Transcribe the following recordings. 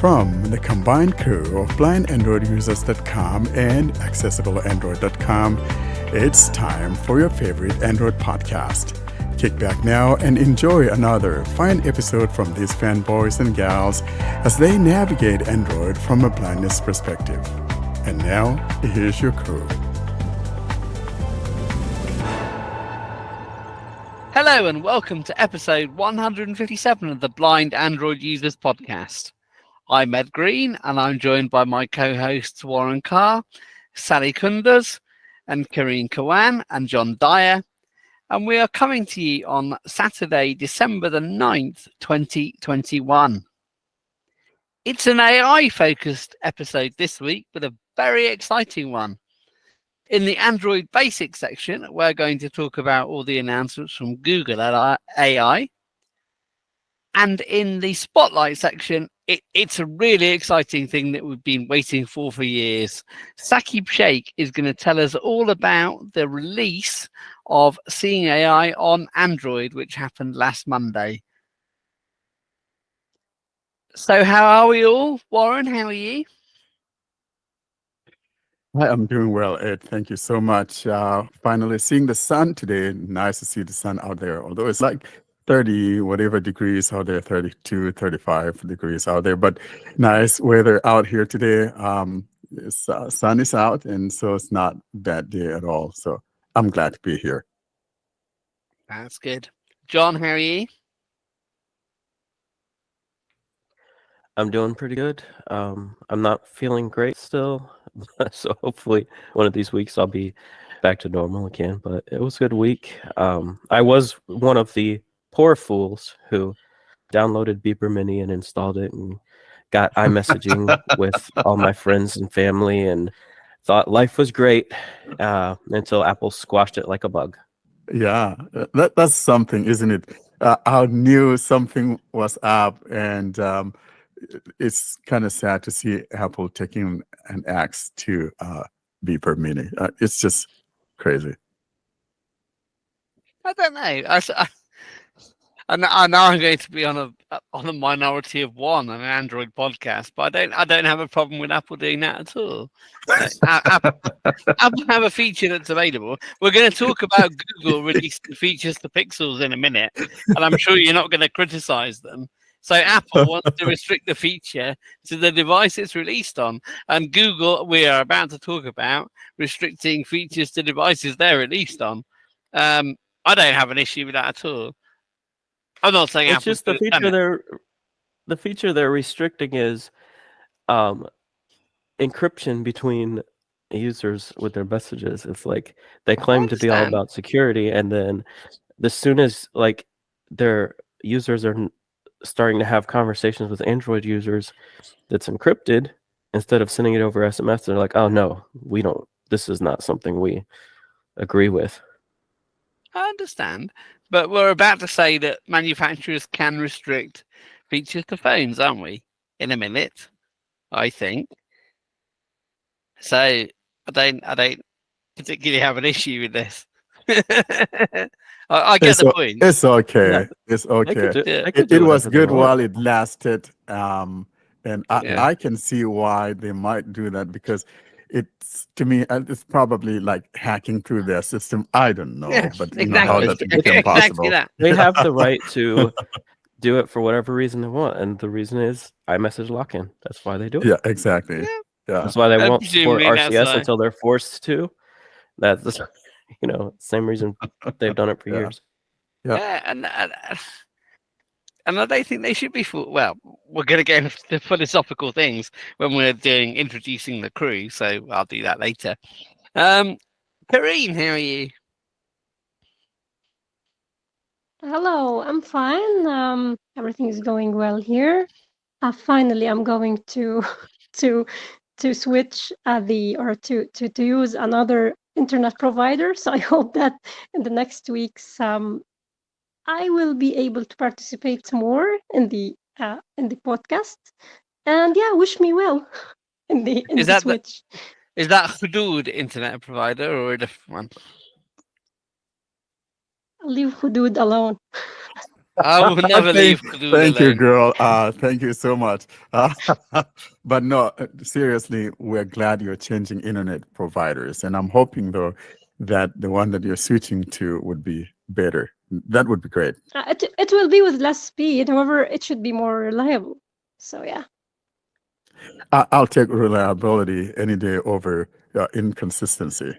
From the combined crew of blindandroidusers.com and accessibleandroid.com, it's time for your favorite Android podcast. Kick back now and enjoy another fine episode from these fanboys and gals as they navigate Android from a blindness perspective. And now, here's your crew. Hello and welcome to episode 157 of the Blind Android Users Podcast. I'm Ed Green and I'm joined by my co-hosts Warren Carr, Sally Kunduz, and Karine Kawan and John Dyer. And we are coming to you on Saturday, December the 9th, 2021. It's an AI-focused episode this week, but a very exciting one. In the Android Basics section, we're going to talk about all the announcements from Google AI. And in the Spotlight section, it's a really exciting thing that we've been waiting for years. Saqib Shaikh is going to tell us all about the release of Seeing AI on Android, which happened last Monday. So how are we all? Warren, how are you? Hi, I'm doing well, Ed. Thank you so much. Finally seeing the sun today. Nice to see the sun out there, although it's like 30 whatever degrees out there, 32, 35 degrees out there, but nice weather out here today. Sun is out, and so it's not a bad day at all. So I'm glad to be here. That's good. John, how are you? I'm doing pretty good. I'm not feeling great still, so hopefully one of these weeks I'll be back to normal again. But it was a good week. I was one of the poor fools who downloaded Beeper Mini and installed it and got iMessaging with all my friends and family and thought life was great until Apple squashed it like a bug. Yeah, that's something, isn't it? I knew something was up, and it's kind of sad to see Apple taking an axe to Beeper Mini. It's just crazy. I don't know. I know I'm going to be on a minority of one on an Android podcast, but I don't have a problem with Apple doing that at all. Apple have a feature that's available. We're going to talk about Google releasing features to Pixels in a minute, and I'm sure you're not going to criticize them. So Apple wants to restrict the feature to the device it's released on, and Google, we are about to talk about restricting features to devices they're released on. I don't have an issue with that at all. I'm not saying it's Apple's just the feature they're restricting is encryption between users with their messages. It's like they claim to be all about security, and then as soon as like their users are starting to have conversations with Android users that's encrypted, instead of sending it over SMS, they're like, oh no, we don't, this is not something we agree with. I understand, but we're about to say that manufacturers can restrict features to phones, aren't we? In a minute, I think. So I don't particularly have an issue with this. I get the point. It's okay. Yeah. It's okay. It was good while it lasted, and Yeah. I can see why they might do that, because it's, to me, it's probably like hacking through their system. I don't know, but you know how that became possible. That. They have the right to do it for whatever reason they want, and the reason is iMessage lock-in. That's why they do it. Yeah, exactly. Yeah. That's why they won't support Presumably that's RCS until they're forced to. That's the same reason they've done it for years. Yeah, and I don't think they should be well, we're going to get into philosophical things when we're introducing the crew, so I'll do that later. Karine, how are you? Hello, I'm fine. Everything is going well here. Finally, I'm going to switch to use another internet provider. So I hope that in the next weeks I will be able to participate more in the podcast. And yeah, wish me well in the switch. Is that Hudud internet provider or a different one? Leave Hudud alone. I will never leave Kudul Thank you, alone. girl. Thank you so much. But no, seriously, we're glad you're changing internet providers, and I'm hoping though that the one that you're switching to would be better. That would be great. It will be with less speed. However, it should be more reliable. So yeah. I'll take reliability any day over inconsistency.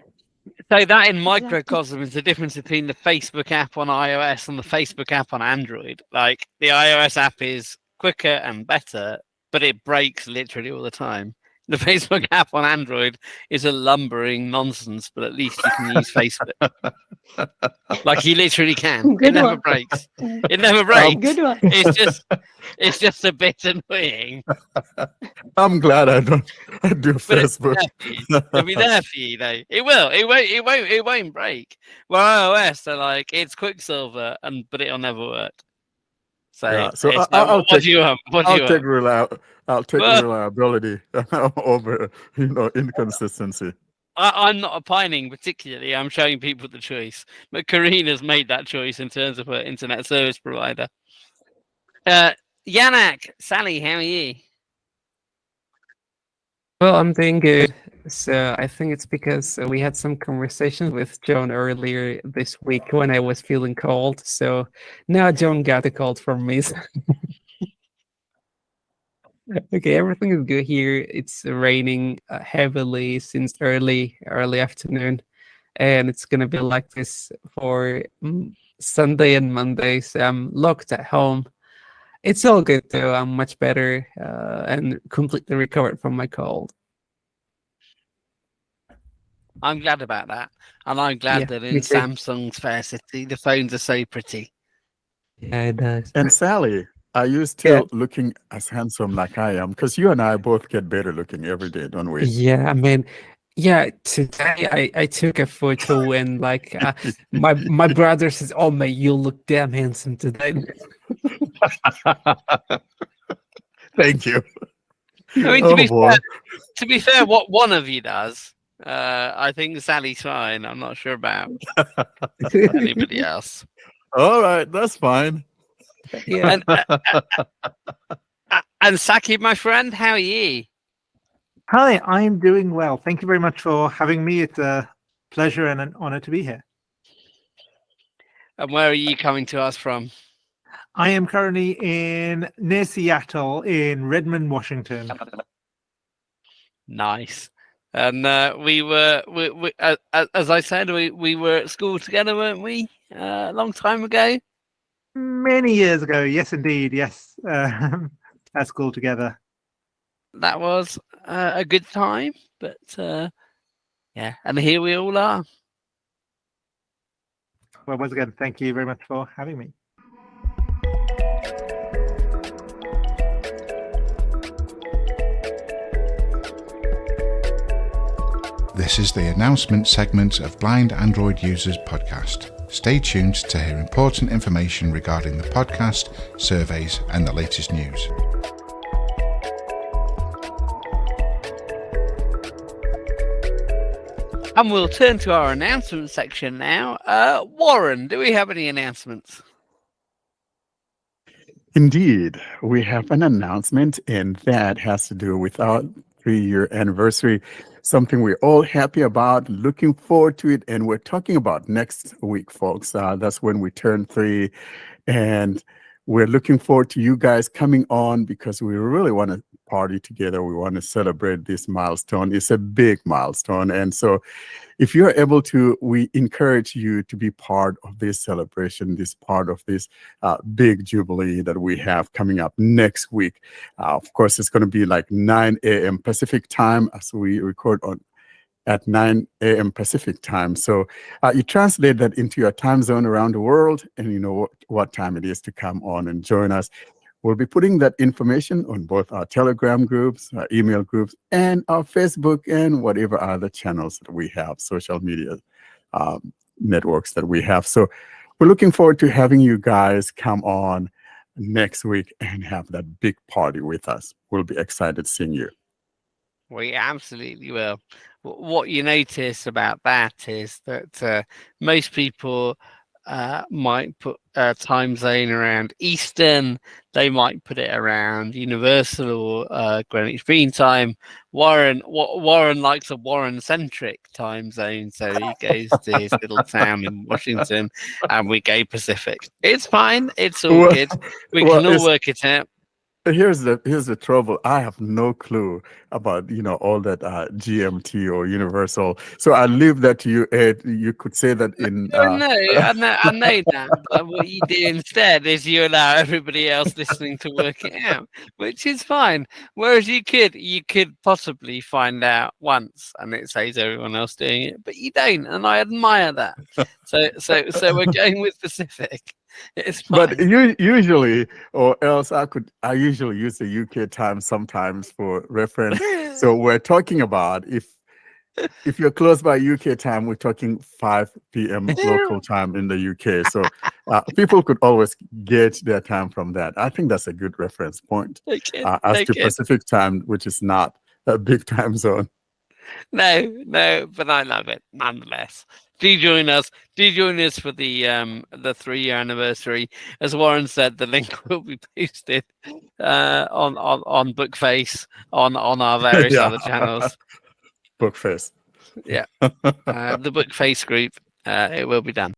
So that in Exactly. microcosm is the difference between the Facebook app on iOS and the Facebook app on Android. Like the iOS app is quicker and better, but it breaks literally all the time. The Facebook app on Android is a lumbering nonsense, but at least you can use Facebook. Like you literally can. Good It never one. breaks. It never breaks. Good one. It's just a bit annoying. I'm glad I don't do But it's Facebook. there for you. It'll be there for you, though. It will. It won't break. Well, iOS, they're like it's Quicksilver, but it'll never work. So, Yeah, so it's like, I'll what take do you want? What do I'll you take want? I'll take Well, reliability over inconsistency. I'm not opining particularly. I'm showing people the choice. But Karina's made that choice in terms of her internet service provider. Yanak, Sally, how are you? Well, I'm doing good. So I think it's because we had some conversations with John earlier this week when I was feeling cold. So now John got a cold from me. Okay, everything is good here. It's raining heavily since early afternoon, and it's gonna be like this for Sunday and Monday. So I'm locked at home. It's all good though. I'm much better and completely recovered from my cold. I'm glad about that. And I'm glad Yeah, that me in too. Samsung's Fair City, the phones are so pretty. Yeah, it does. And Sally, are you still looking as handsome like I am? Because you and I both get better looking every day, don't we? Yeah, I mean, yeah, today I took a photo and like my brother says, "Oh mate, you look damn handsome today." Thank you. I mean, Oh boy. to be fair, what one of you does, I think Sally's fine. I'm not sure about anybody else. All right, that's fine. Yeah, And Saqib, my friend, how are you? Hi, I'm doing well. Thank you very much for having me. It's a pleasure and an honor to be here. And where are you coming to us from? I am currently near Seattle in Redmond, Washington. Nice. And we were, as I said, we were at school together, weren't we? A long time ago. Many years ago, yes, indeed, yes. At school together. That was a good time, but yeah, and here we all are. Well, once again, thank you very much for having me. This is the announcement segment of Blind Android Users podcast. Stay tuned to hear important information regarding the podcast, surveys, and the latest news. And we'll turn to our announcement section now. Warren, do we have any announcements? Indeed, we have an announcement, and that has to do with our 3-year anniversary, something we're all happy about, looking forward to it, and we're talking about next week, folks. That's when we turn 3, and we're looking forward to you guys coming on because we really want to party together. We want to celebrate this milestone. It's a big milestone, and so if you're able to, we encourage you to be part of this celebration, this part of this big jubilee that we have coming up next week. Of course, it's going to be like 9 a.m. Pacific time as we record at 9 a.m. Pacific time. So you translate that into your time zone around the world, and you know what time it is to come on and join us. We'll be putting that information on both our Telegram groups, our email groups, and our Facebook and whatever other channels that we have, social media networks that we have. So we're looking forward to having you guys come on next week and have that big party with us. We'll be excited seeing you. We absolutely will. What you notice about that is that most people might put time zone around Eastern. They might put it around Universal or Greenwich Mean Time. Warren likes a Warren-centric time zone, so he goes to his little town in Washington, and we go Pacific. It's fine. It's all Well, good. We well, can all work it out. here's the trouble. I have no clue about all that GMT or Universal. So I leave that to you, Ed. You could say that in. Oh, no, I know that. But what you do instead is you allow everybody else listening to work it out, which is fine. Whereas you could possibly find out once, and it saves everyone else doing it, but you don't, and I admire that. So we're going with Pacific. It's fine. But usually, or else I usually use the UK time sometimes for reference. So we're talking about if you're close by UK time, we're talking 5 p.m. local time in the UK. So people could always get their time from that. I think that's a good reference point. As to Pacific time, which is not a big time zone. No, but I love it nonetheless. Do join us for the 3-year anniversary. As Warren said, the link will be posted on Bookface on our various other channels. Bookface. Yeah, the Bookface group. It will be done.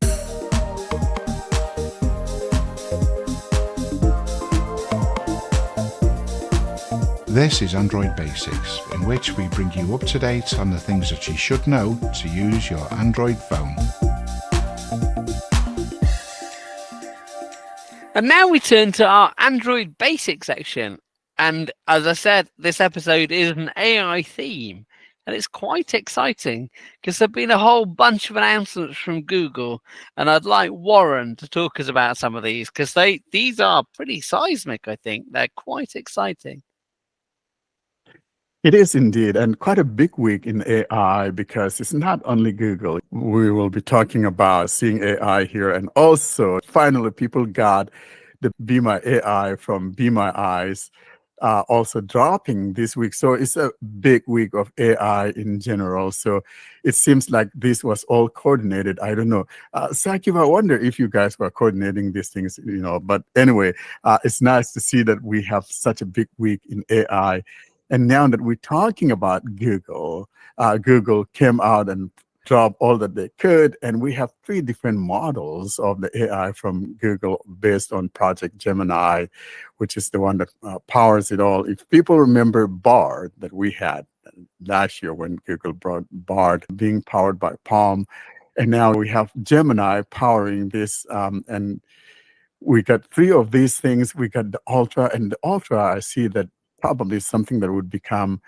This is Android Basics, in which we bring you up to date on the things that you should know to use your Android phone. And now we turn to our Android Basics section. And as I said, this episode is an AI theme. And it's quite exciting because there have been a whole bunch of announcements from Google. And I'd like Warren to talk us about some of these because these are pretty seismic, I think. They're quite exciting. It is indeed, and quite a big week in AI because it's not only Google. We will be talking about seeing AI here, and also finally people got the Be My AI from Be My Eyes also dropping this week. So it's a big week of AI in general. So it seems like this was all coordinated. I don't know. Saqib, I wonder if you guys were coordinating these things, but anyway, it's nice to see that we have such a big week in AI. And now that we're talking about Google, Google came out and dropped all that they could. And we have 3 different models of the AI from Google based on Project Gemini, which is the one that powers it all. If people remember Bard that we had last year when Google brought Bard being powered by Palm, and now we have Gemini powering this. And we got 3 of these things. We got the Ultra, and the Ultra, I see that probably something that would become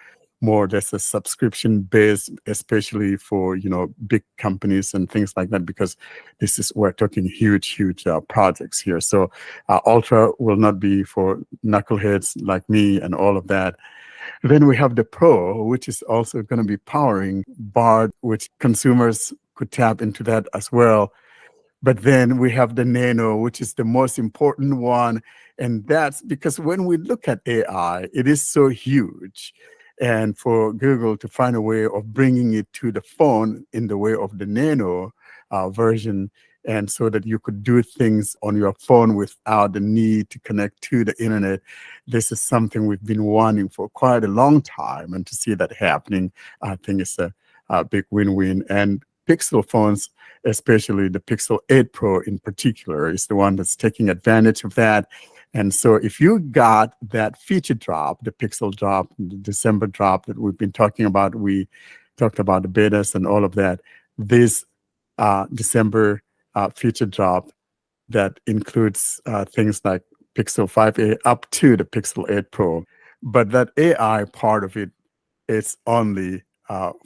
more or less a subscription based, especially for big companies and things like that, because we're talking huge projects here. So Ultra will not be for knuckleheads like me and all of that. Then we have the Pro, which is also going to be powering Bard, which consumers could tap into that as well. But then we have the Nano, which is the most important one. And that's because when we look at AI, it is so huge. And for Google to find a way of bringing it to the phone in the way of the Nano version, and so that you could do things on your phone without the need to connect to the internet, this is something we've been wanting for quite a long time. And to see that happening, I think it's a big win-win. And Pixel phones, especially the Pixel 8 Pro in particular, is the one that's taking advantage of that. And so if you got that feature drop, the Pixel drop, the December drop that we've been talking about, we talked about the betas and all of that, this December feature drop that includes things like Pixel 5a up to the Pixel 8 Pro. But that AI part of it is only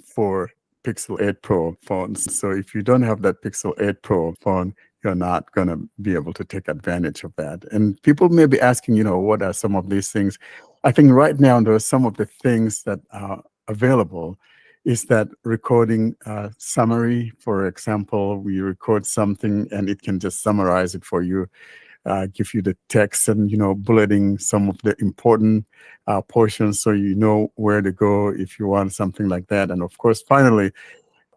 for Pixel 8 Pro phones. So if you don't have that Pixel 8 Pro phone, you're not going to be able to take advantage of that. And people may be asking, what are some of these things? I think right now there are some of the things that are available is that recording summary. For example, we record something and it can just summarize it for you, give you the text and, bulleting some of the important portions so you know where to go if you want something like that. And of course, finally,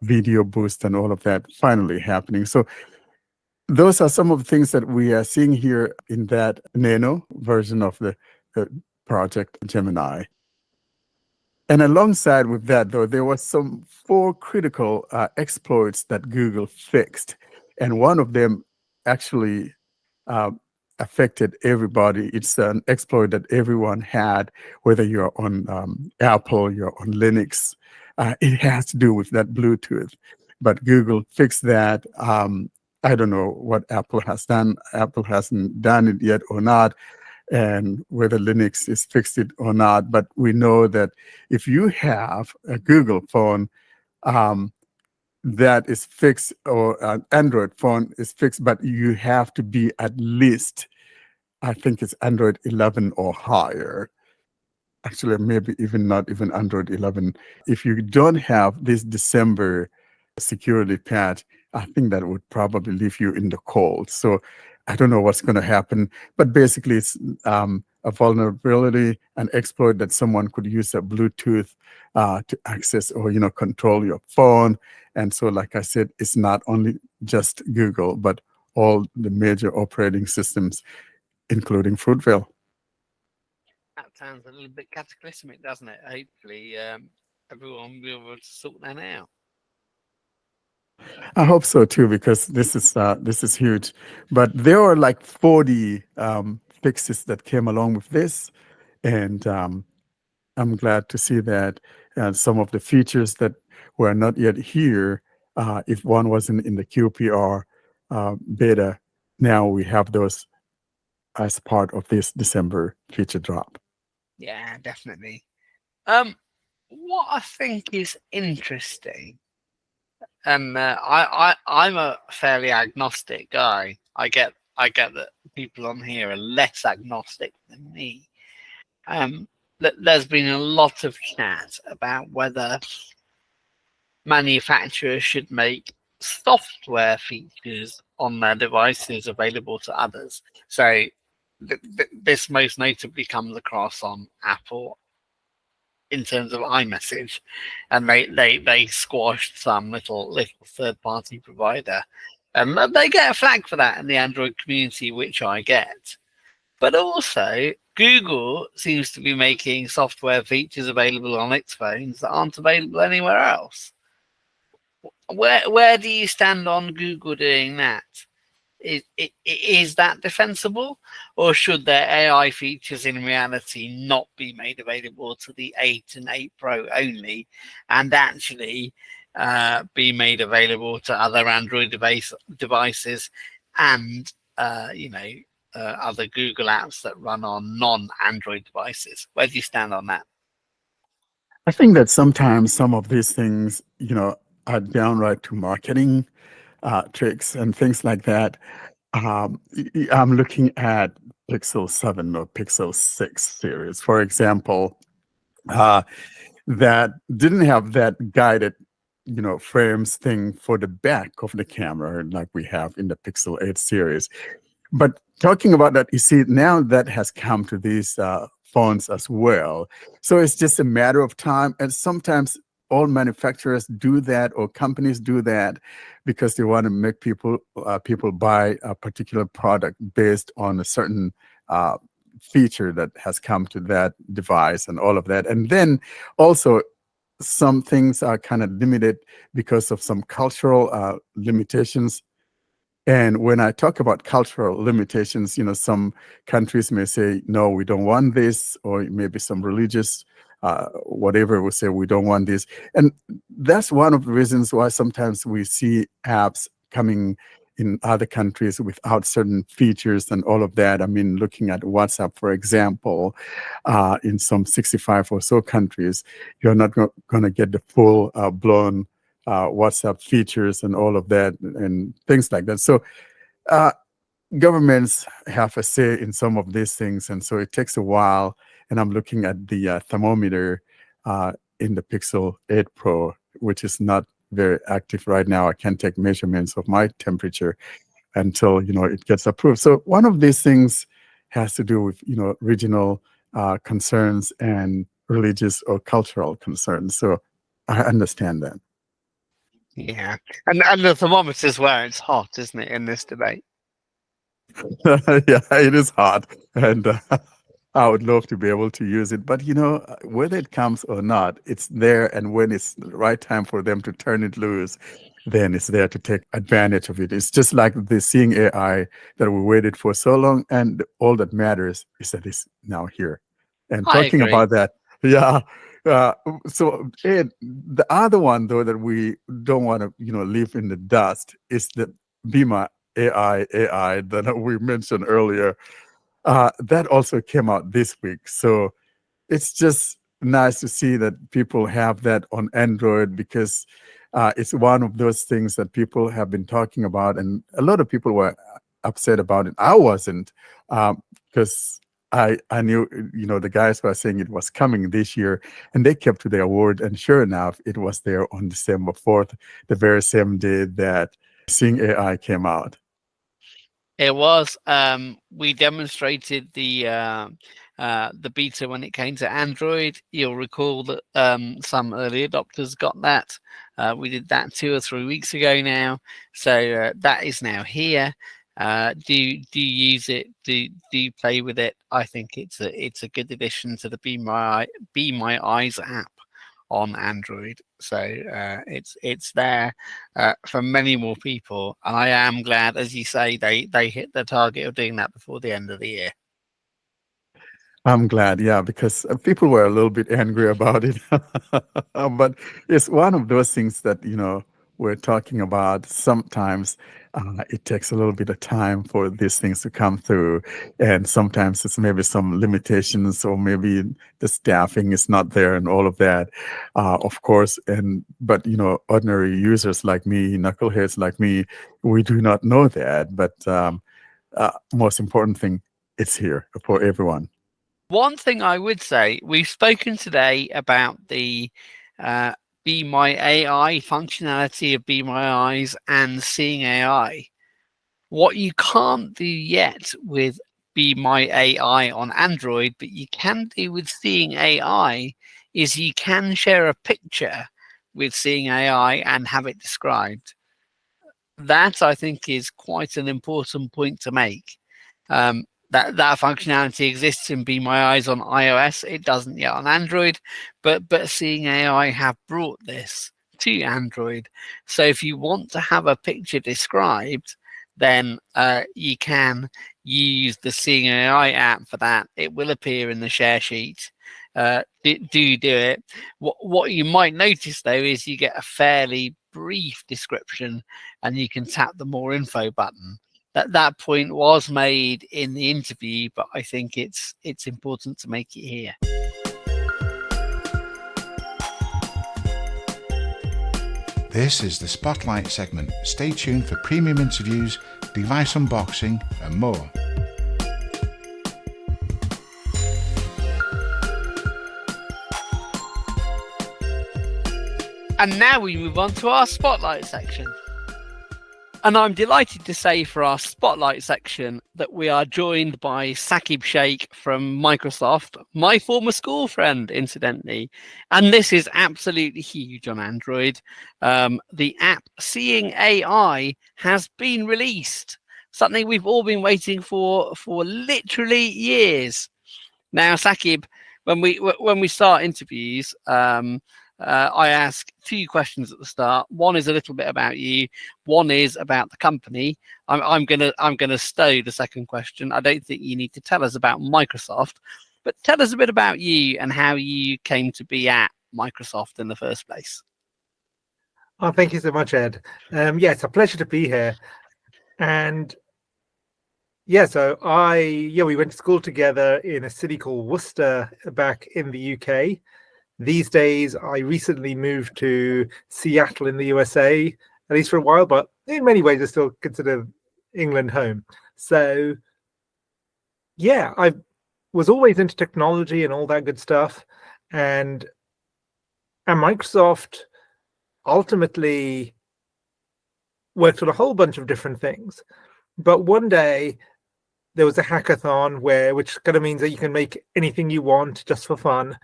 video boost and all of that finally happening. So those are some of the things that we are seeing here in that nano version of the project Gemini. And alongside with that, though, there was some 4 critical exploits that Google fixed. And one of them actually affected everybody. It's an exploit that everyone had, whether you're on Apple, you're on Linux. It has to do with that Bluetooth. But Google fixed that. I don't know what Apple has done. Apple hasn't done it yet or not, and whether Linux is fixed it or not. But we know that if you have a Google phone that is fixed, or an Android phone is fixed, but you have to be at least, I think it's Android 11 or higher. Actually, maybe even not even Android 11. If you don't have this December security patch, I think that would probably leave you in the cold. So I don't know what's going to happen, but basically it's a vulnerability, an exploit that someone could use a Bluetooth to access or control your phone. And so, like I said, it's not only just Google, but all the major operating systems, including Fruitvale. That sounds a little bit cataclysmic, doesn't it? Hopefully, everyone will be able to sort that out. I hope so too, because this is huge. But there are like 40 fixes that came along with this, and I'm glad to see that some of the features that were not yet here, if one wasn't in the QPR beta, now we have those as part of this December feature drop. Yeah, definitely. What I think is interesting, and I'm a fairly agnostic guy. I get that people on here are less agnostic than me. There's been a lot of chat about whether manufacturers should make software features on their devices available to others. So this most notably comes across on Apple in terms of iMessage, and they squashed some little third-party provider, and they get a flag for that in the Android community, which I get. But also, Google seems to be making software features available on its phones that aren't available anywhere else. Where do you stand on Google doing that? Is that defensible, or should their AI features in reality not be made available to the 8 and 8 Pro only, and actually be made available to other Android devices and other Google apps that run on non-Android devices? Where do you stand on that? I think that sometimes some of these things, are downright to marketing tricks and things like that. I'm looking at Pixel 7 or Pixel 6 series, for example, that didn't have that guided, frames thing for the back of the camera like we have in the Pixel 8 series. But talking about that, you see, now that has come to these phones as well. So it's just a matter of time. And sometimes all manufacturers do that, or companies do that, because they want to make people buy a particular product based on a certain feature that has come to that device and all of that. And then also some things are kind of limited because of some cultural limitations. And when I talk about cultural limitations, some countries may say, no, we don't want this, or maybe some religious whatever will say, we don't want this. And that's one of the reasons why sometimes we see apps coming in other countries without certain features and all of that. I mean, looking at WhatsApp, for example, in some 65 or so countries, you're not going to get the full blown WhatsApp features and all of that and things like that. So governments have a say in some of these things, and so it takes a while. And I'm looking at the thermometer in the Pixel 8 Pro, which is not very active right now. I can't take measurements of my temperature until it gets approved. So one of these things has to do with regional concerns and religious or cultural concerns. So I understand that. Yeah, and the thermometer's where it's hot, isn't it, in this debate? Yeah, it is hard, and I would love to be able to use it. But whether it comes or not, it's there, and when it's the right time for them to turn it loose, then it's there to take advantage of it. It's just like the seeing AI that we waited for so long, and all that matters is that it's now here. And I talking agree. about that, yeah. So Ed, the other one though that we don't want to leave in the dust is the Bima AI that we mentioned earlier. That also came out this week. So it's just nice to see that people have that on Android, because it's one of those things that people have been talking about, and a lot of people were upset about it. I wasn't, because I knew the guys were saying it was coming this year, and they kept to their word. And sure enough, it was there on December 4th, the very same day that Seeing AI came out. It was. We demonstrated the beta when it came to Android. You'll recall that some early adopters got that. We did that 2 or 3 weeks ago now, so that is now here. Do use it? Do play with it? I think it's a good addition to the Be My Eyes app on Android. So it's there for many more people, and I am glad, as you say, they hit the target of doing that before the end of the year. I'm glad, yeah, because people were a little bit angry about it. But it's one of those things that, we're talking about. Sometimes it takes a little bit of time for these things to come through. And sometimes it's maybe some limitations, or maybe the staffing is not there and all of that, of course. But, ordinary users like me, knuckleheads like me, we do not know that. But most important thing, it's here for everyone. One thing I would say, we've spoken today about the Be My AI functionality of Be My Eyes and Seeing AI. What you can't do yet with Be My AI on Android, but you can do with Seeing AI, is you can share a picture with Seeing AI and have it described. That, I think, is quite an important point to make. That functionality exists in Be My Eyes on iOS. It doesn't yet on Android, but Seeing AI have brought this to Android. So if you want to have a picture described, then you can use the Seeing AI app for that. It will appear in the share sheet. Do it. What you might notice though is you get a fairly brief description, and you can tap the more info button. That point was made in the interview, but I think it's important to make it here. This is the Spotlight segment. Stay tuned for premium interviews, device unboxing and more. And now we move on to our Spotlight section. And I'm delighted to say for our Spotlight section that we are joined by Saqib Shaikh from Microsoft, my former school friend, incidentally. And this is absolutely huge on Android. The app Seeing AI has been released, something we've all been waiting for literally years. Now, Saqib, when we start interviews, I ask 2 questions at the start. One is a little bit about you. One is about the company. I'm gonna stow the second question. I don't think you need to tell us about Microsoft, but tell us a bit about you and how you came to be at Microsoft in the first place. Oh, thank you so much, Ed. Yeah, it's a pleasure to be here. And yeah, so we went to school together in a city called Worcester back in the UK. These days, I recently moved to Seattle in the USA, at least for a while, but in many ways, I still consider England home. So yeah, I was always into technology and all that good stuff. And Microsoft ultimately worked on a whole bunch of different things. But one day, there was a hackathon which kind of means that you can make anything you want just for fun.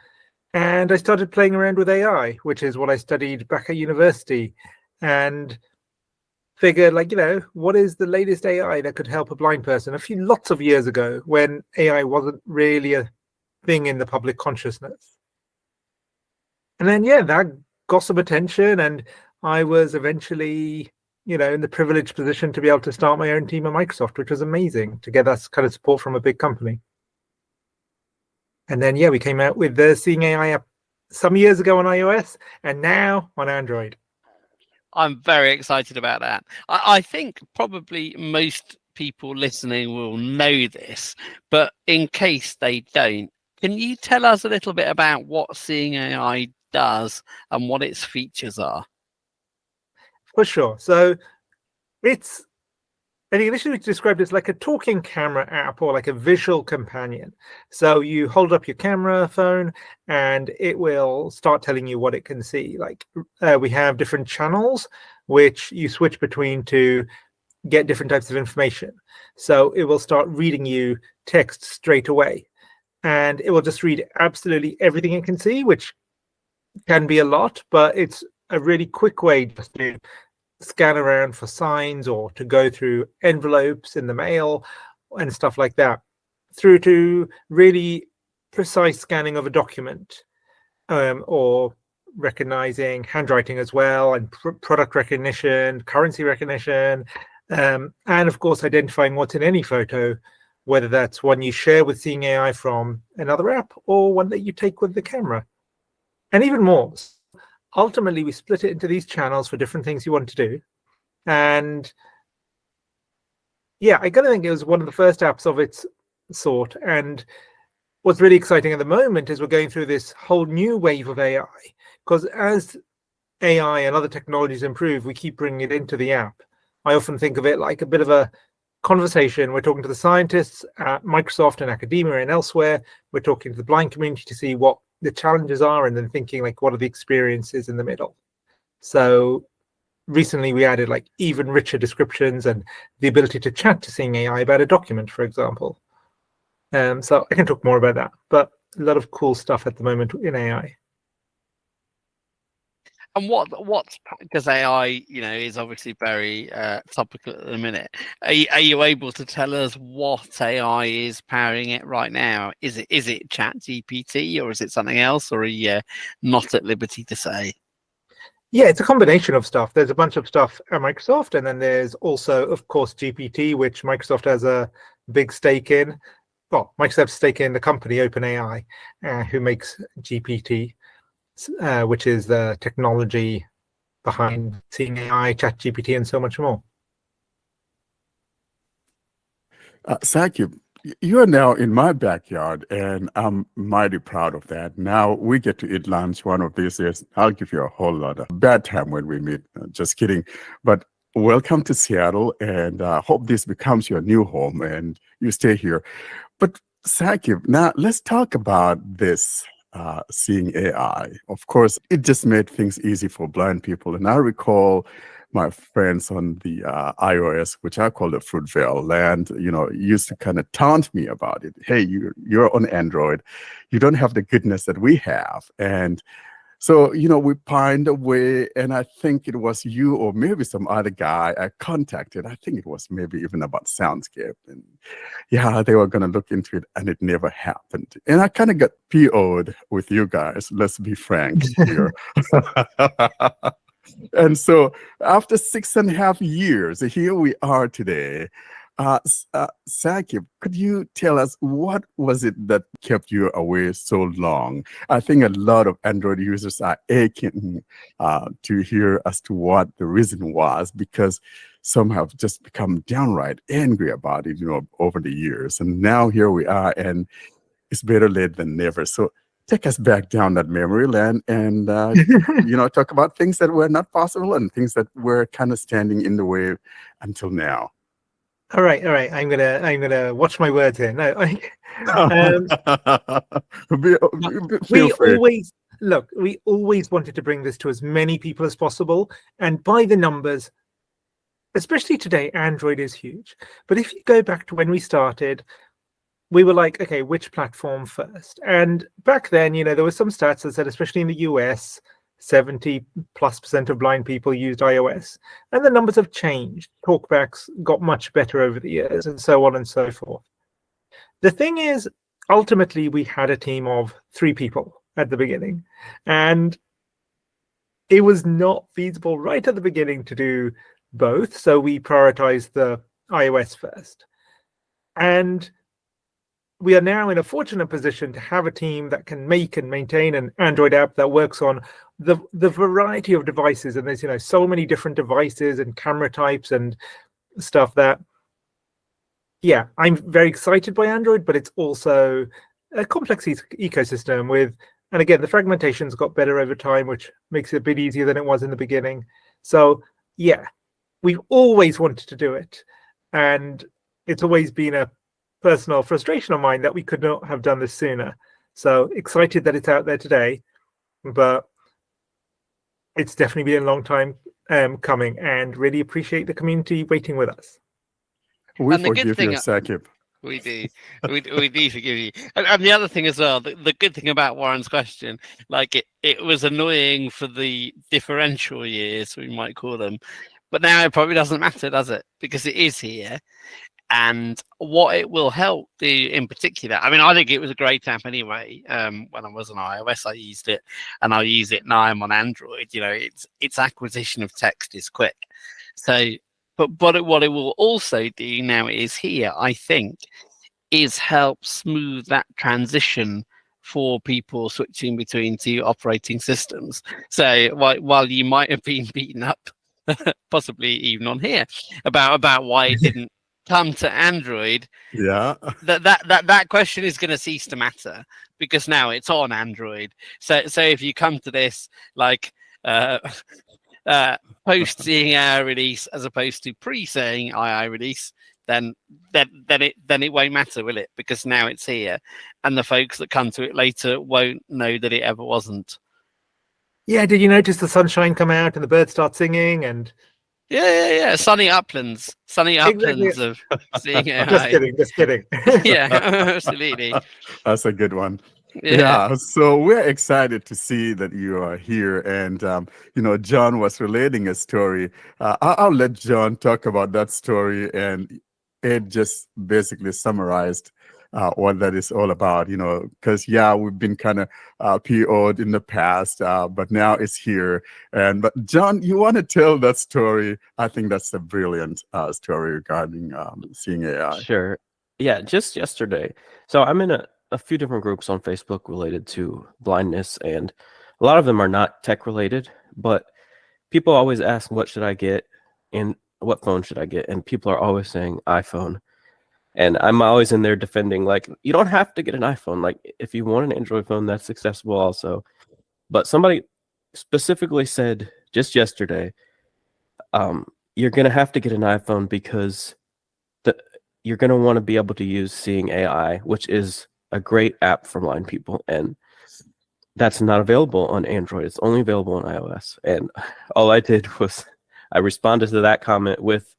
And I started playing around with AI, which is what I studied back at university. and figured, like, what is the latest AI that could help a blind person lots of years ago when AI wasn't really a thing in the public consciousness. And then, that got some attention, and I was eventually, in the privileged position to be able to start my own team at Microsoft, which was amazing to get that kind of support from a big company. And then, we came out with the Seeing AI app some years ago on iOS, and now on Android. I'm very excited about that. I think probably most people listening will know this, but in case they don't, can you tell us a little bit about what Seeing AI does and what its features are? For sure. So it's, initially described as like a talking camera app or like a visual companion. So you hold up your camera phone and it will start telling you what it can see. Like we have different channels which you switch between to get different types of information. So it will start reading you text straight away, and it will just read absolutely everything it can see, which can be a lot, but it's a really quick way just to scan around for signs or to go through envelopes in the mail and stuff like that, through to really precise scanning of a document, or recognizing handwriting as well, and product recognition, currency recognition, and of course identifying what's in any photo, whether that's one you share with Seeing AI from another app or one that you take with the camera, and even more. Ultimately, we split it into these channels for different things you want to do. And I gotta think it was one of the first apps of its sort. And what's really exciting at the moment is we're going through this whole new wave of AI, because as AI and other technologies improve, we keep bringing it into the app. I often think of it like a bit of a conversation. We're talking to the scientists at Microsoft and academia and elsewhere. We're talking to the blind community to see what the challenges are, and then thinking like, what are the experiences in the middle? So recently we added like even richer descriptions and the ability to chat to Seeing AI about a document, for example. So I can talk more about that, but a lot of cool stuff at the moment in AI. And what's because AI, is obviously very topical at the minute. Are you able to tell us what AI is powering it right now? Is it ChatGPT or is it something else, or are you not at liberty to say? Yeah, it's a combination of stuff. There's a bunch of stuff at Microsoft, and then there's also, of course, GPT, which Microsoft has a big stake in. Well, Microsoft's stake in the company OpenAI, who makes GPT. Which is the technology behind Seeing AI, ChatGPT, and so much more. Saqib, you are now in my backyard, and I'm mighty proud of that. Now we get to eat lunch one of these days. I'll give you a whole lot of bad time when we meet. Just kidding. But welcome to Seattle, and hope this becomes your new home and you stay here. But Saqib, now let's talk about this. Seeing AI. Of course, it just made things easy for blind people. And I recall my friends on the iOS, which I call the Fruitvale land, used to kind of taunt me about it. Hey, you're on Android. You don't have the goodness that we have. And so, we pined away, and I think it was you or maybe some other guy I contacted. I think it was maybe even about Soundscape. And they were going to look into it, and it never happened. And I kind of got PO'd with you guys. Let's be frank here. And so after 6.5 years, here we are today. Saqib, could you tell us what was it that kept you away so long? I think a lot of Android users are aching to hear as to what the reason was, because some have just become downright angry about it, over the years. And now here we are, and it's better late than never. So take us back down that memory lane and, talk about things that were not possible and things that were kind of standing in the way until now. All right. I'm gonna watch my words here. No, we always wanted to bring this to as many people as possible, and by the numbers, especially today, Android is huge. But if you go back to when we started, we were like, okay, which platform first? And back then, there were some stats that said, especially in the US, 70+% of blind people used iOS, and the numbers have changed. Talkbacks got much better over the years, and so on and so forth. The thing is, ultimately, we had a team of 3 people at the beginning, and it was not feasible right at the beginning to do both, so we prioritized the iOS first. And we are now in a fortunate position to have a team that can make and maintain an Android app that works on the variety of devices. And there's so many different devices and camera types and stuff that, yeah, I'm very excited by Android, but it's also a complex ecosystem with, and again, the fragmentation's got better over time, which makes it a bit easier than it was in the beginning. So yeah, we've always wanted to do it. And it's always been a personal frustration of mine that we could not have done this sooner. So excited that it's out there today, but it's definitely been a long time coming, and really appreciate the community waiting with us. We And the good forgive thing- you, Saqib. We do. We do forgive you. And the other thing as well, the good thing about Warren's question, like it was annoying for the differential years, we might call them, but now it probably doesn't matter, does it? Because it is here. And what it will help do in particular, I mean, I think it was a great app anyway. When I was on iOS, I used it, and I'll use it now I'm on Android. Its acquisition of text is quick. So, but what it will also do now it is here, I think, is help smooth that transition for people switching between 2 operating systems. So while you might have been beaten up, possibly even on here, about why it didn't come to Android, Yeah. that question is going to cease to matter, because now it's on Android. So if you come to this like post seeing AI release as opposed to pre saying AI release, then it won't matter, will it? Because now it's here, and the folks that come to it later won't know that it ever wasn't. Yeah, did you notice the sunshine come out and the birds start singing? And Yeah. Sunny uplands Exactly. of seeing AI. Just kidding. Yeah, absolutely. That's a good one. Yeah. Yeah, so we're excited to see that you are here. And, John was relating a story. I'll let John talk about that story. And it just basically summarized what that is all about, because, we've been kind of PO'd in the past, but now it's here. But John, you want to tell that story? I think that's a brilliant story regarding seeing AI. Sure. Yeah, just yesterday. So I'm in a few different groups on Facebook related to blindness, and a lot of them are not tech related, but people always ask, what should I get and what phone should I get? And people are always saying iPhone. And I'm always in there defending, like, you don't have to get an iPhone. Like, if you want an Android phone, that's accessible also. But somebody specifically said just yesterday, you're going to have to get an iPhone because you're going to want to be able to use Seeing AI, which is a great app for blind people. And that's not available on Android. It's only available on iOS. And all I did was I responded to that comment with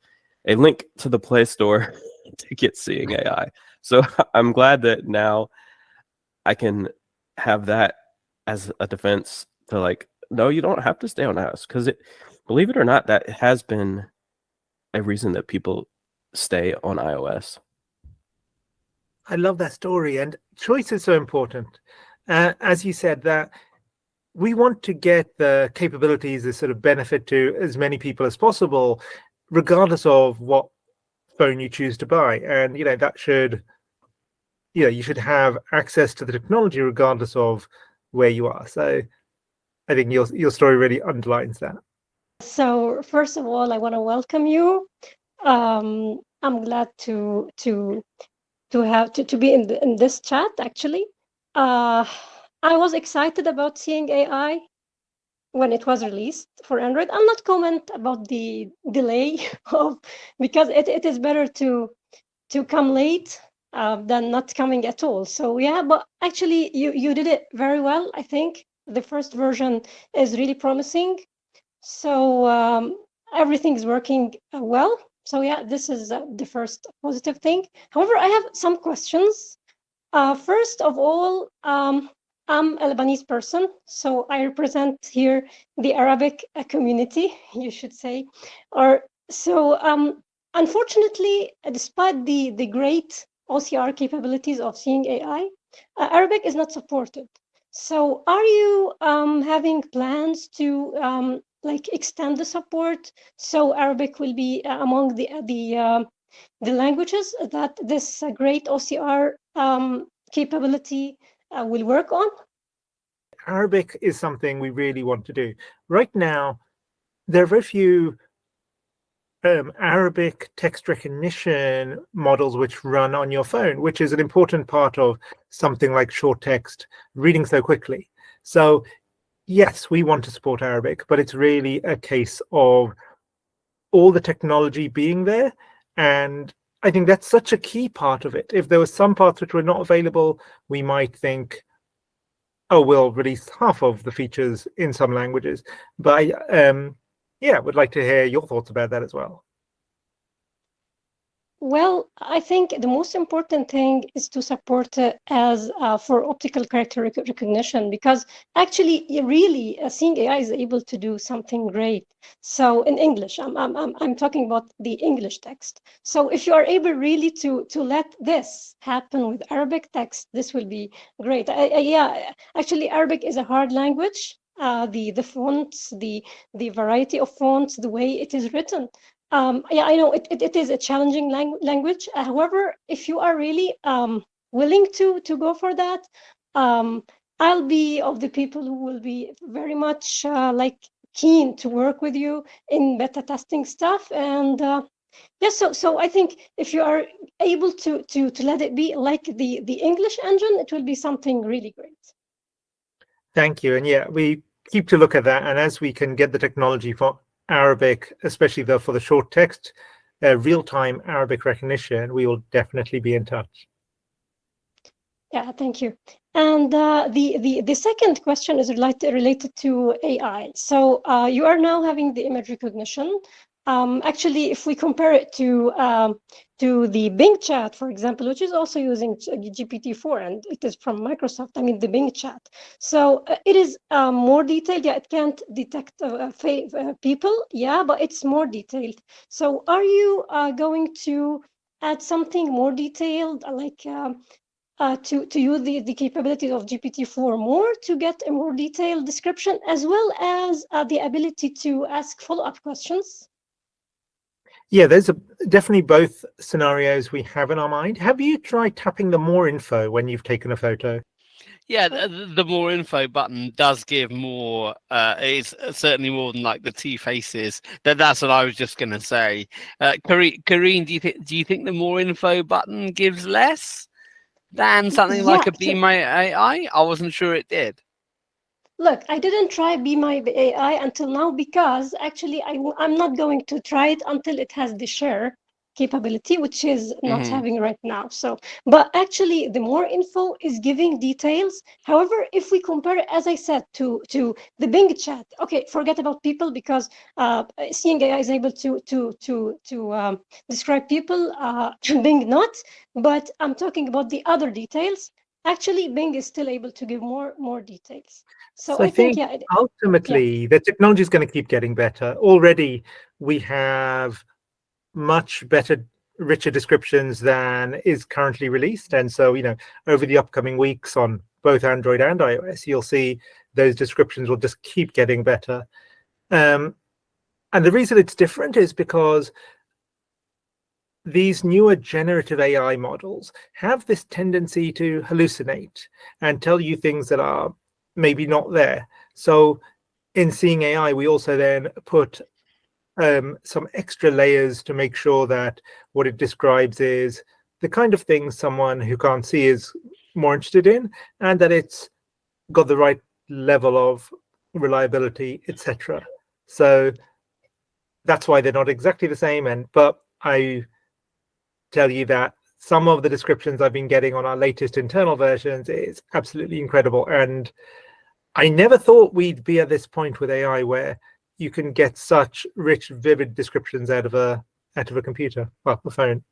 a link to the Play Store to get Seeing AI. So I'm glad that now I can have that as a defense to, like, no, you don't have to stay on iOS, because believe it or not, that has been a reason that people stay on iOS. I love that story, and choice is so important. As you said, that we want to get the capabilities, the sort of benefit to as many people as possible, regardless of what phone you choose to buy. And that should, you should have access to the technology regardless of where you are. So I think your story really underlines that. So first of all, I want to welcome you. I'm glad to be in this chat. Actually, I was excited about Seeing AI when it was released for Android. I'll not comment about the delay because it is better to come late than not coming at all. So yeah, but actually you did it very well. I think the first version is really promising. So everything's working well. So yeah, this is the first positive thing. However, I have some questions. First of all, I'm a Lebanese person, so I represent here the Arabic community, you should say. Or so, unfortunately, despite the great OCR capabilities of seeing AI, Arabic is not supported. So, are you having plans to like extend the support so Arabic will be among the languages that this great OCR capability will work on? Arabic is something we really want to do. Right now, there are very few Arabic text recognition models which run on your phone, which is an important part of something like short text reading so quickly. So yes, we want to support Arabic, but it's really a case of all the technology being there. And I think that's such a key part of it. If there were some parts which were not available, we might think, oh, we'll release half of the features in some languages. But yeah, would like to hear your thoughts about that as well. Well, I think the most important thing is to support as for optical character recognition, because actually, really, seeing AI is able to do something great. So in English, I'm talking about the English text. So if you are able really to let this happen with Arabic text, this will be great. Yeah, actually, Arabic is a hard language. The fonts, the variety of fonts, the way it is written. Yeah, I know it is a challenging language. However, if you are really willing to go for that, I'll be of the people who will be very much like keen to work with you in beta testing stuff. And yeah, so I think if you are able to let it be like the English engine, it will be something really great. Thank you. And yeah, we keep to look at that. And as we can get the technology for Arabic, especially for the short text, real-time Arabic recognition, we will definitely be in touch. Yeah, thank you. And the second question is related to AI. So you are now having the image recognition. Actually, if we compare it to the Bing chat, for example, which is also using GPT-4, and it is from Microsoft, I mean, the Bing chat. So it is more detailed. Yeah, it can't detect people. Yeah, but it's more detailed. So are you going to add something more detailed, like to use the capabilities of GPT-4 more to get a more detailed description, as well as the ability to ask follow-up questions? Yeah, there's definitely both scenarios we have in our mind. Have you tried tapping the more info when you've taken a photo? Yeah, the more info button does give more. It's certainly more than like the two faces. That's what I was just gonna say. Kareen, do you think the more info button gives less than something like a Be My AI? I wasn't sure it did. Look, I didn't try Be My AI until now because actually I'm not going to try it until it has the share capability, which is not having right now. So, but actually the more info is giving details. However, if we compare it, as I said, to the Bing chat, okay, forget about people because seeing AI is able to describe people, Bing not, but I'm talking about the other details. Actually, Bing is still able to give more details. So I think yeah, ultimately the technology is going to keep getting better. Already we have much better, richer descriptions than is currently released. And so, over the upcoming weeks on both Android and iOS, you'll see those descriptions will just keep getting better. And the reason it's different is because these newer generative AI models have this tendency to hallucinate and tell you things that are maybe not there. So in seeing AI, we also then put some extra layers to make sure that what it describes is the kind of things someone who can't see is more interested in, and that it's got the right level of reliability, etc. So that's why they're not exactly the same. But I tell you that some of the descriptions I've been getting on our latest internal versions is absolutely incredible. And I never thought we'd be at this point with AI where you can get such rich, vivid descriptions out of a computer, well, a phone.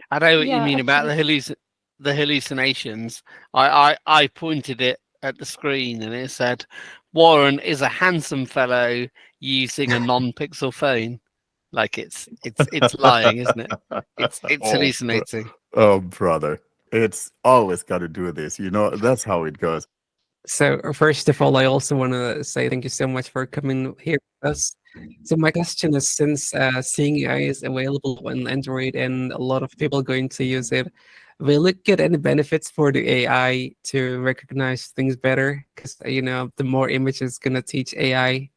I know what you mean about the the hallucinations, I pointed it at the screen and it said, "Warren is a handsome fellow using a non-pixel phone." Like it's lying, isn't it? It's hallucinating. Oh, brother. It's always got to do this. That's how it goes. So first of all, I also want to say thank you so much for coming here with us. So my question is, since Seeing AI is available on Android and a lot of people are going to use it, will it get any benefits for the AI to recognize things better? Because the more images going to teach AI.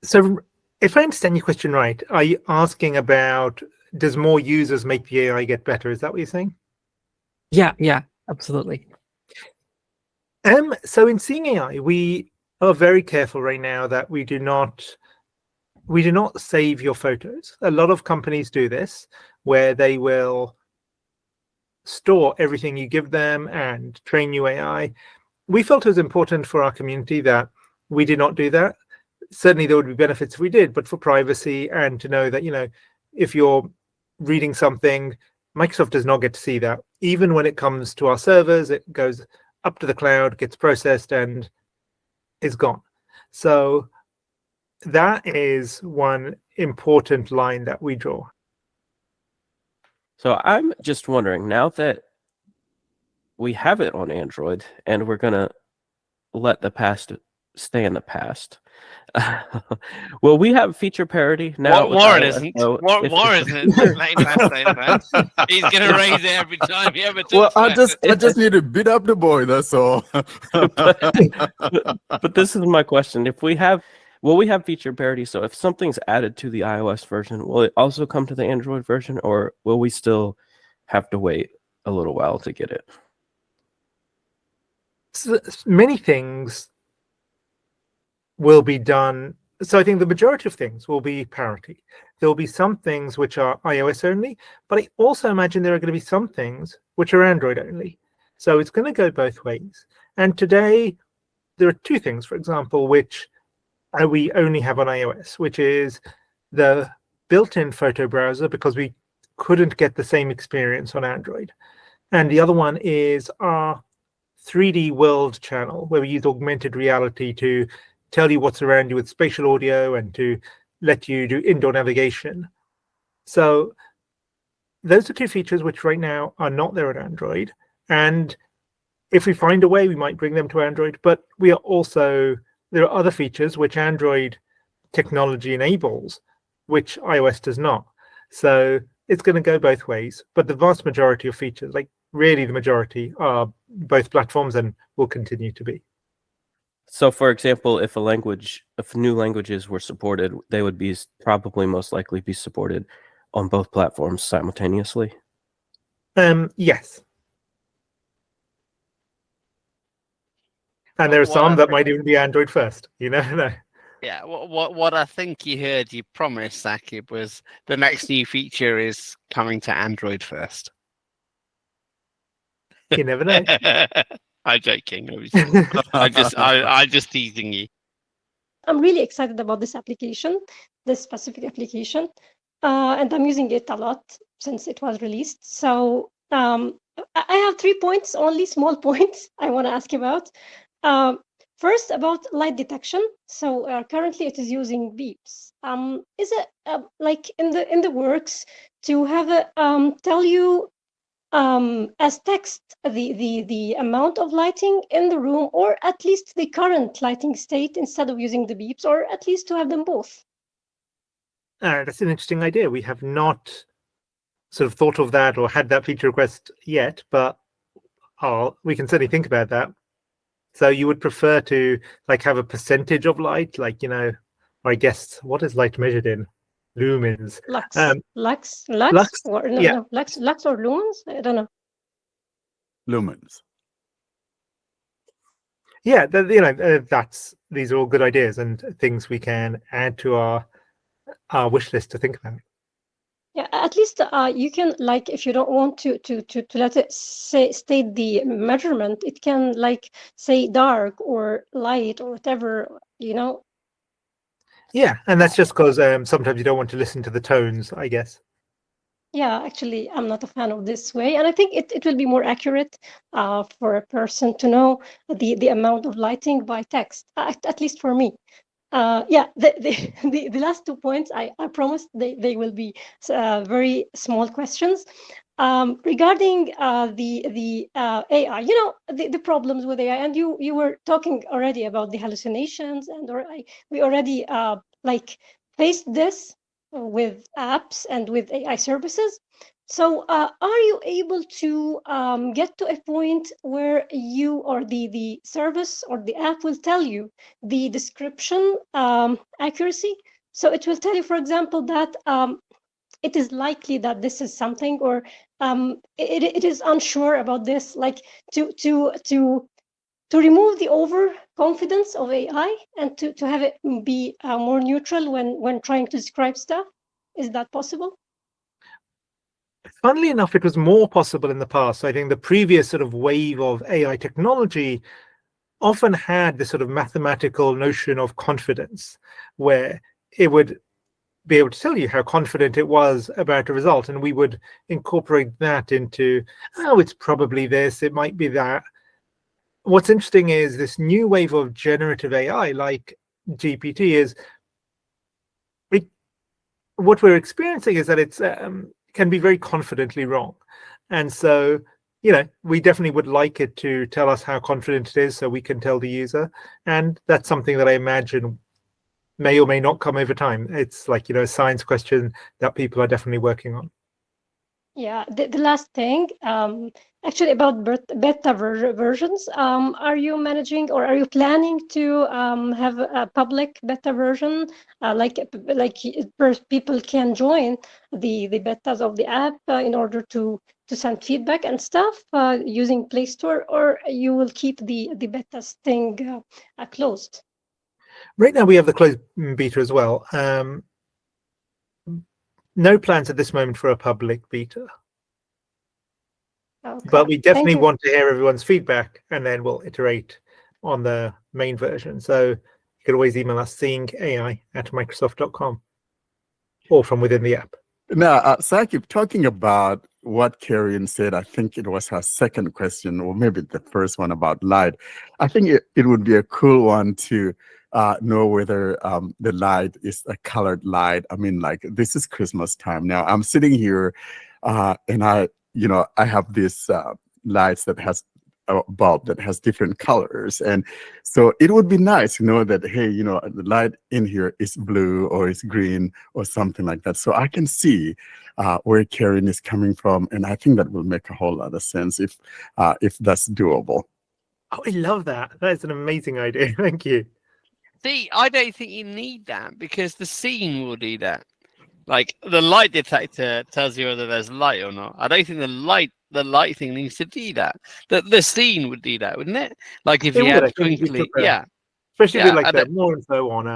So if I understand your question right, are you asking about, does more users make the AI get better? Is that what you're saying? Yeah, absolutely. So in Seeing AI, we are very careful right now that we do not save your photos. A lot of companies do this, where they will store everything you give them and train new AI. We felt it was important for our community that we did not do that. Certainly there would be benefits if we did, but for privacy and to know that, if you're reading something, Microsoft does not get to see that. Even when it comes to our servers, it goes up to the cloud, gets processed, and is gone. So that is one important line that we draw. So I'm just wondering, now that we have it on Android and we're going to let the past stay in the past, will we have feature parity now? Warren isn't. Warren isn't. He's going to raise it every time he ever talks Well, about I just need to beat up the boy. That's all. But this is my question: will we have feature parity? So if something's added to the iOS version, will it also come to the Android version, or will we still have to wait a little while to get it? So many things will be done. So I think the majority of things will be parity. There will be some things which are iOS only, but I also imagine there are going to be some things which are Android only. So it's going to go both ways. And today, there are two things, for example, which we only have on iOS, which is the built-in photo browser, because we couldn't get the same experience on Android. And the other one is our 3D world channel, where we use augmented reality to tell you what's around you with spatial audio and to let you do indoor navigation. So those are two features which right now are not there on Android. And if we find a way, we might bring them to Android. But there are other features which Android technology enables, which iOS does not. So it's going to go both ways. But the vast majority of features, like really the majority, are both platforms and will continue to be. So, for example, if new languages were supported, they would be probably most likely be supported on both platforms simultaneously. Yes. And there are some that might even be Android first. You never know. Yeah, what I think you heard you promise, Saqib, was the next new feature is coming to Android first. You never know. I'm joking. I just teasing you. I'm really excited about this application, this specific application, and I'm using it a lot since it was released. So I have 3 points, only small points I want to ask about. First, about light detection. So currently it is using beeps. Is it like in the works to have a tell you as text the amount of lighting in the room, or at least the current lighting state, instead of using the beeps, or at least to have them both? That's an interesting idea. We have not sort of thought of that or had that feature request yet, but we can certainly think about that. So you would prefer to have a percentage of light, or I guess, what is light measured in? Lumens. Lux. Lux, Or no, yeah. no, lux or lumens? I don't know. Lumens. Yeah, these are all good ideas and things we can add to our wish list to think about. Yeah, at least you can, if you don't want to let it state the measurement, it can say dark or light or whatever, Yeah, and that's just because sometimes you don't want to listen to the tones, I guess. Yeah, actually, I'm not a fan of this way, and I think it will be more accurate for a person to know the amount of lighting by text, at least for me. Yeah, the last 2 points, I promised they will be very small questions. Regarding the AI, the problems with AI, and you were talking already about the hallucinations, and we already like faced this with apps and with AI services. So, are you able to get to a point where you or the service or the app will tell you the description accuracy? So it will tell you, for example, that it is likely that this is something, or it is unsure about this, like to remove the overconfidence of AI and to have it be more neutral when trying to describe stuff. Is that possible? Funnily enough, it was more possible in the past. I think the previous sort of wave of AI technology often had this sort of mathematical notion of confidence, where it would be able to tell you how confident it was about a result, and we would incorporate that into, oh, it's probably this, it might be that. What's interesting is this new wave of generative AI, like GPT, is what we're experiencing is that it's can be very confidently wrong, and so we definitely would like it to tell us how confident it is, so we can tell the user, and that's something that I imagine may or may not come over time. It's like a science question that people are definitely working on. Yeah, the last thing, actually about beta versions, are you managing or are you planning to have a public beta version, like people can join the betas of the app in order to send feedback and stuff using Play Store, or you will keep the betas thing closed? Right now we have the closed beta as well. No plans at this moment for a public beta. Okay. But we definitely Thank you. want to hear everyone's feedback, and then we'll iterate on the main version. So you can always email us seeingai@microsoft.com or from within the app. Now, Saqib, talking about what Karen said, I think it was her second question, or maybe the first one about light. I think it would be a cool one to know whether the light is a colored light. I mean, like, this is Christmas time now. I'm sitting here and I have these lights that has a bulb that has different colors, and so it would be nice to know that, hey, the light in here is blue or is green or something like that, so I can see where Karen is coming from, and I think that will make a whole lot of sense if that's doable. Oh, I love that. That is an amazing idea. Thank you. See, I don't think you need that, because the scene will do that. Like, the light detector tells you whether there's light or not. I don't think the light thing needs to do that. The scene would do that, wouldn't it? Like, if It you would, I had think, twinkly, yeah, especially yeah, with like the more info on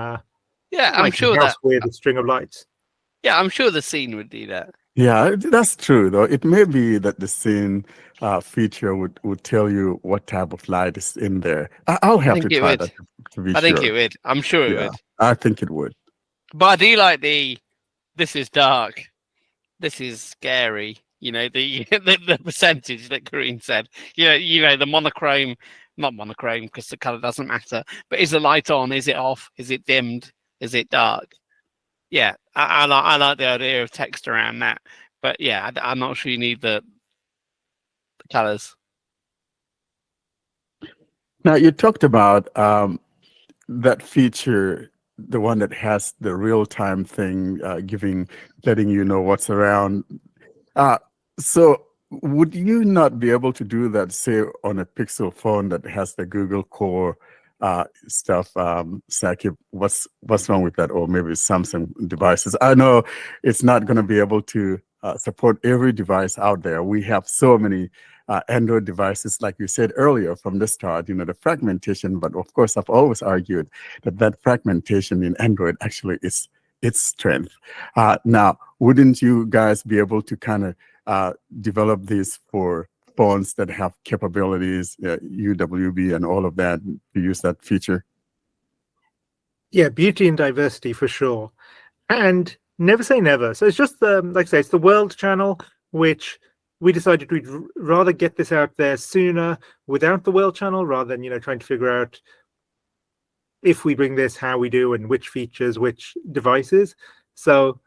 yeah, I'm like sure a house that, with a string of lights. yeah, I'm sure the scene would do that. Yeah, that's true, though. It may be that the scene feature would tell you what type of light is in there. I'll have to try that to be I think sure. it would. I'm sure it Yeah, would. I think it would. But I do like this is dark, this is scary. The percentage that Kareem said. The monochrome, not monochrome because the color doesn't matter. But is the light on? Is it off? Is it dimmed? Is it dark? Yeah, I like the idea of text around that. But yeah, I'm not sure you need the colors. Now, you talked about that feature, the one that has the real-time thing, letting you know what's around. So would you not be able to do that, say, on a Pixel phone that has the Google Core stuff? Saqib, what's wrong with that? Or maybe Samsung devices. I know it's not going to be able to support every device out there. We have so many Android devices, like you said earlier from the start, the fragmentation. But of course, I've always argued that fragmentation in Android actually is its strength. Now, wouldn't you guys be able to kind of develop these for phones that have capabilities, UWB and all of that, to use that feature? Yeah, beauty and diversity for sure. And Never say never. So it's just like I say, it's the World channel, which we decided we'd rather get this out there sooner without the World channel, rather than trying to figure out if we bring this, how we do, and which features, which devices. So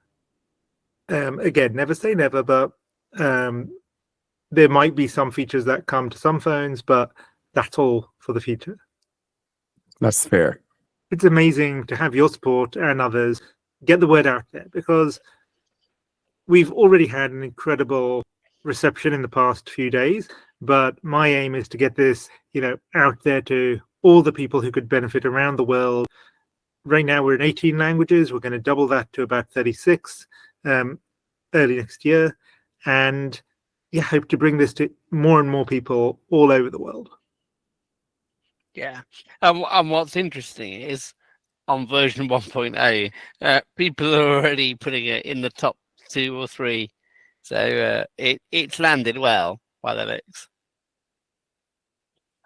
again, never say never, but there might be some features that come to some phones, but that's all for the future. That's fair. It's amazing to have your support and others get the word out there, because we've already had an incredible reception in the past few days, but my aim is to get this out there to all the people who could benefit around the world. Right now we're in 18 languages. We're going to double that to about 36 early next year, and hope to bring this to more and more people all over the world. Yeah, and what's interesting is on version 1.0, people are already putting it in the top 2 or 3, so it's landed well by the looks.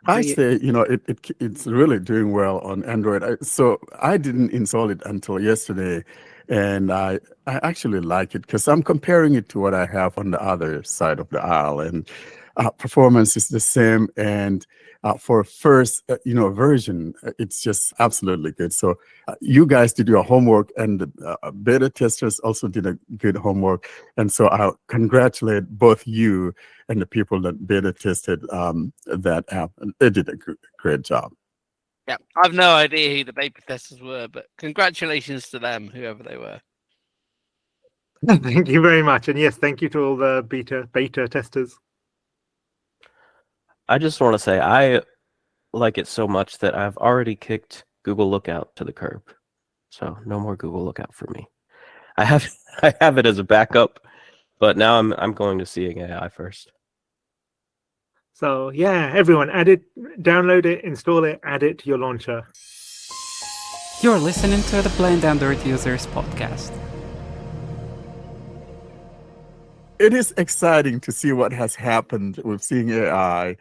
I say, it's really doing well on Android. So I didn't install it until yesterday, and I actually like it because I'm comparing it to what I have on the other side of the aisle, and performance is the same. And for first, version, it's just absolutely good. So you guys did your homework, and the beta testers also did a good homework. And so I'll congratulate both you and the people that beta tested that app. They did a great job. Yeah, I've no idea who the beta testers were, but congratulations to them, whoever they were. Thank you very much. And yes, thank you to all the beta testers. I just want to say I like it so much that I've already kicked Google Lookout to the curb. So no more Google Lookout for me. I have it as a backup, but now I'm going to seeing AI first. So yeah, everyone, add it, download it, install it, add it to your launcher. You're listening to the Blind Android Users podcast. It is exciting to see what has happened with seeing AI.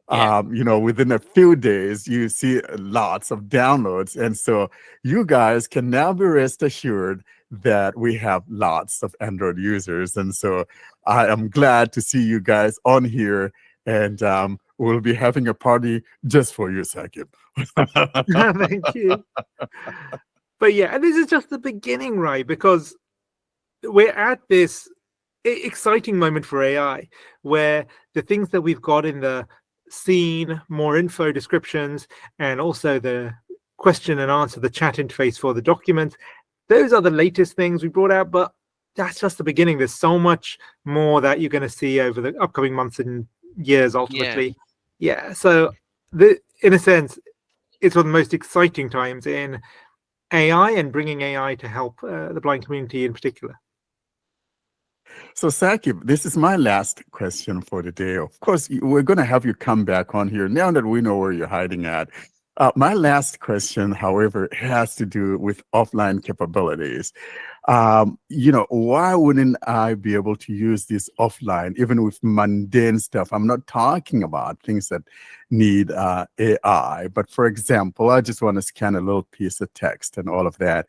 Yeah. Within a few days, you see lots of downloads. And so you guys can now be rest assured that we have lots of Android users. And so I am glad to see you guys on here, and we'll be having a party just for you, Saqib. Thank you. But yeah, and this is just the beginning, right? Because we're at this exciting moment for AI, where the things that we've got in the scene, more info descriptions, and also the question and answer, the chat interface for the documents, those are the latest things we brought out, but that's just the beginning. There's so much more that you're going to see over the upcoming months and years, ultimately. Yeah, so in a sense, it's one of the most exciting times in AI and bringing AI to help the blind community in particular. So, Saqib, this is my last question for the day. Of course, we're going to have you come back on here now that we know where you're hiding at. My last question, however, has to do with offline capabilities. Why wouldn't I be able to use this offline, even with mundane stuff? I'm not talking about things that need AI, but for example, I just want to scan a little piece of text and all of that.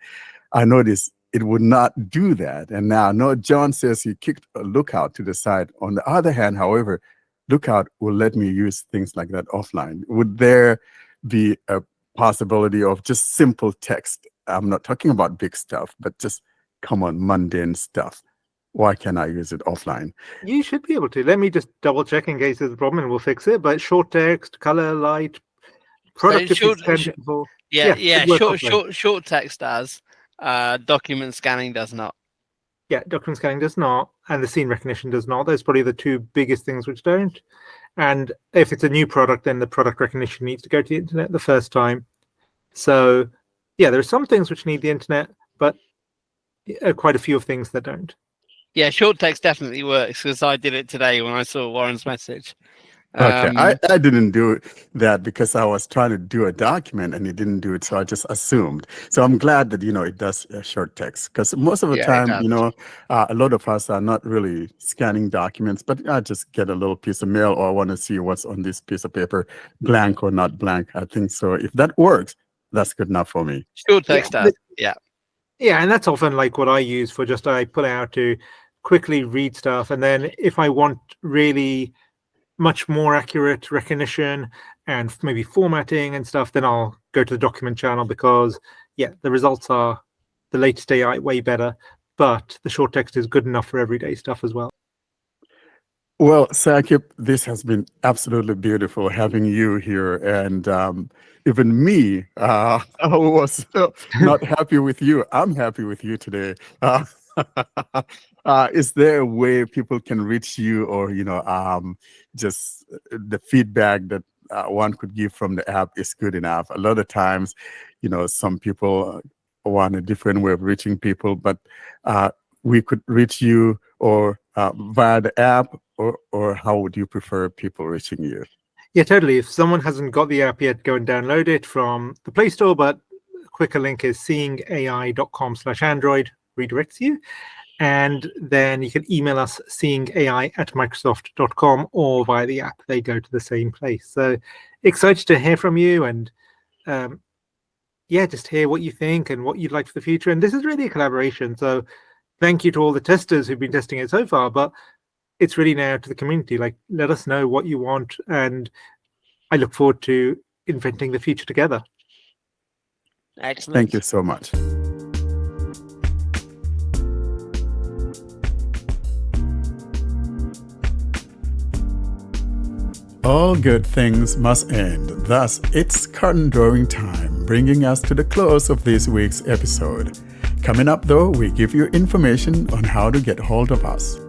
I noticed it would not do that. And now, no, John says he kicked a Lookout to the side. On the other hand, however, Lookout will let me use things like that offline. Would there be a possibility of just simple text? I'm not talking about big stuff, but just common mundane stuff. Why can't I use it offline? You should be able to. Let me just double check in case there's a problem and we'll fix it. But short text, color, light, product short text does. Document scanning does not. Yeah, document scanning does not, and the scene recognition does not. Those are probably the two biggest things which don't. And if it's a new product, then the product recognition needs to go to the internet the first time. So yeah, there are some things which need the internet, but quite a few of things that don't. Yeah, short text definitely works, because I did it today when I saw Warren's message. Okay, I didn't do that because I was trying to do a document and it didn't do it, so I just assumed. So I'm glad that it does short text, because most of the time, a lot of us are not really scanning documents, but I just get a little piece of mail, or I want to see what's on this piece of paper, blank or not blank. I think so. If that works, that's good enough for me. Short text does, yeah. Yeah, and that's often like what I use for just I pull out to quickly read stuff, and then if I want really much more accurate recognition and maybe formatting and stuff, then I'll go to the document channel because the results are the latest AI way better, but the short text is good enough for everyday stuff as well. Well, Saqib, this has been absolutely beautiful having you here. And even me, I was not happy with you. I'm happy with you today. Is there a way people can reach you, or, just the feedback that one could give from the app is good enough? A lot of times, some people want a different way of reaching people, but we could reach you or via the app, or how would you prefer people reaching you? Yeah, totally. If someone hasn't got the app yet, go and download it from the Play Store, but a quicker link is seeingai.com/Android, redirects you. And then you can email us seeingai@microsoft.com or via the app. They go to the same place. So excited to hear from you and just hear what you think and what you'd like for the future. And this is really a collaboration. So thank you to all the testers who've been testing it so far, but it's really now to the community. Like, let us know what you want, and I look forward to inventing the future together. Excellent. Thank you so much. All good things must end. Thus, it's curtain drawing time, bringing us to the close of this week's episode. Coming up, though, we give you information on how to get hold of us.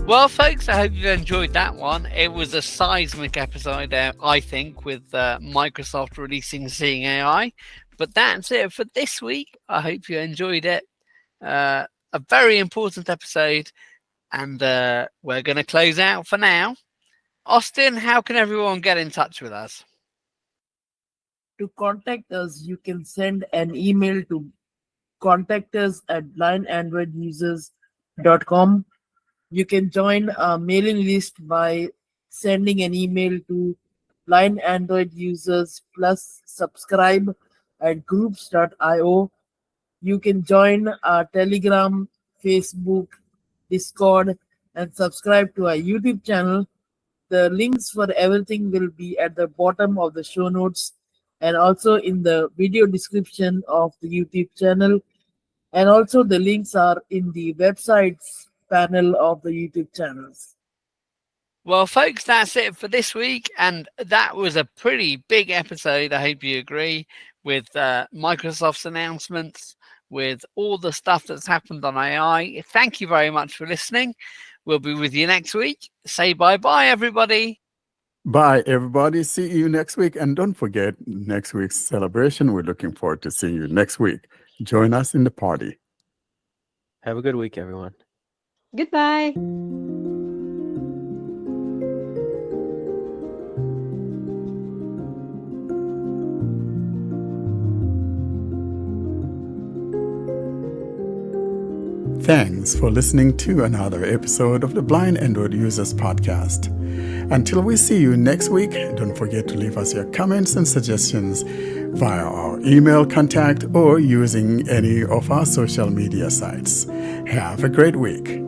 Well, folks, I hope you enjoyed that one. It was a seismic episode, I think, with Microsoft releasing Seeing AI. But that's it for this week. I hope you enjoyed it. A very important episode. And we're going to close out for now. Austin, how can everyone get in touch with us? To contact us, you can send an email to contactus@blindandroidusers.com. You can join our mailing list by sending an email to Blind Android Users plus subscribe at groups.io. You can join our Telegram, Facebook, Discord, and subscribe to our YouTube channel. The links for everything will be at the bottom of the show notes and also in the video description of the YouTube channel. And also the links are in the websites panel of the YouTube channels. Well, folks, that's it for this week. And that was a pretty big episode. I hope you agree with Microsoft's announcements, with all the stuff that's happened on AI. Thank you very much for listening. We'll be with you next week. Say bye-bye, everybody. Bye, everybody. See you next week. And don't forget next week's celebration. We're looking forward to seeing you next week. Join us in the party. Have a good week, everyone. Goodbye. Thanks for listening to another episode of the Blind Android Users Podcast. Until we see you next week, don't forget to leave us your comments and suggestions via our email contact or using any of our social media sites. Have a great week.